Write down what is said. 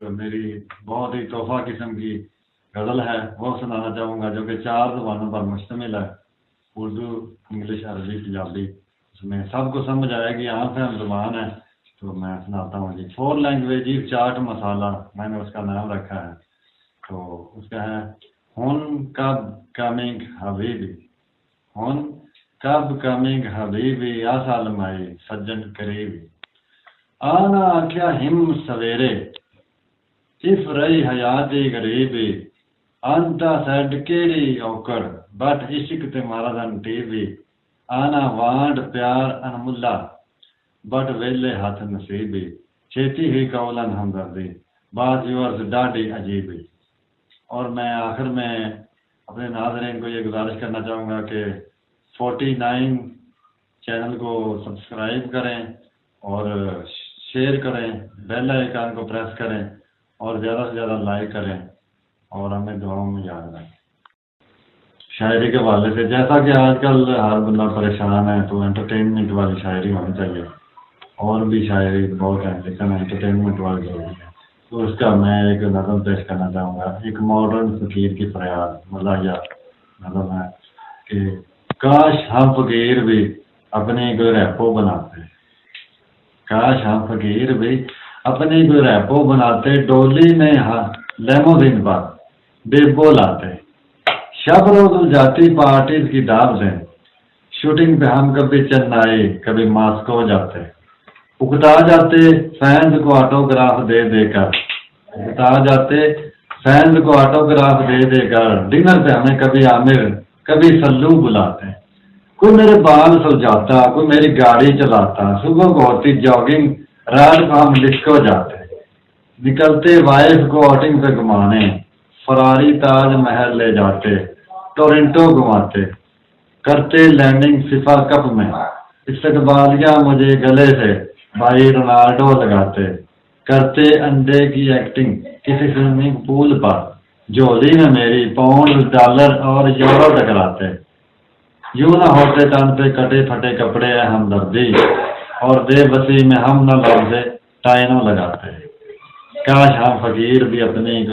تو میری بہت ہی تحفہ قسم کی غزل ہے، وہ سنانا چاہوں گا، جو کہ 4 زبانوں پر مشتمل ہے، اردو، انگلش، عربی، پنجابی۔ اس میں سب کو سمجھ آئے گی، عام فہم زبان ہے، تو میں سناتا ہوں جی۔ 4 لینگویجز چاٹ مسالہ، میں نے اس کا نام رکھا ہے۔ تو اس کا ہے: ہن کب کمنگ حبیبی، ہن کب کمنگ حبیبی، آسال مائی سجن قریبی، آنا کیا ہم سویرے، if رہی حیاتی غریبی، انتا سیڈ کیڑی اوکڑ، بٹ عشق تے مردن ٹی وی، آنا وانڈ پیار انملا، بٹ ویلے ہاتھ نصیبی، چھیتی ہی قولن ہمدردی، بات یورز ڈاڈی عجیبی۔ اور میں آخر میں اپنے ناظرین کو یہ گزارش کرنا چاہوں گا کہ 49 چینل کو سبسکرائب کریں اور شیئر کریں، بیل آئیکن کو پریس کریں اور زیادہ سے زیادہ لائک کریں اور ہمیں دعاؤں میں یاد رکھیں۔ شاعری کے حوالے سے، جیسا کہ آج کل ہر بندہ پریشان ہے، تو انٹرٹینمنٹ والی شاعری ہونی چاہیے۔ اور بھی شاعری بہت ہیں لیکن انٹرٹینمنٹ والی ضروری ہے، تو اس کا میں ایک نظم پیش کرنا چاہوں گا۔ ایک ماڈرن فقیر کی فریاد، مزاحیہ نظم ہے کہ کاش ہم فقیر بھی اپنی کوئی ریپو بناتے، کاش ہم فقیر بھی اپنی کوئی ریپو بناتے، ڈولی میں لیموزین پر بیبو لاتے، شب روز جاتی پارٹیز کی دعوتیں، شوٹنگ پہ ہم کبھی چنائی کبھی ماسکو جاتے، اکتا جاتے فینز کو آٹوگراف دے دے کر، اکتا جاتے فینز کو آٹوگراف دے دے کر، ڈنر پہ ہمیں کبھی عامر کبھی سلو بلاتے، کوئی میرے بال سلجھاتا کوئی میری گاڑی چلاتا، صبح کو ہوتی جاگنگ رات کو ہم ڈسکو جاتے، نکلتے وائف کو آؤٹنگ پہ گھمانے، فراری تاج محل لے جاتے، ٹورنٹو گھماتے، کرتے لینڈنگ فیفا کپ میں، استقبالیہ مجھے گلے سے بھائی رونالڈو لگاتے، کرتے انڈے کی ایکٹنگ کسی سوئمنگ پول پر، جھولی میں میری پاؤنڈ ڈالر اور یورو ٹکراتے، یوں نہ ہوتے تن پہ کٹے پھٹے کپڑے ہیں ہمدردی، اور بے بسی میں ہم نہ لفظ ٹائنوں لگاتے، کاش ہم فقیر بھی اپنی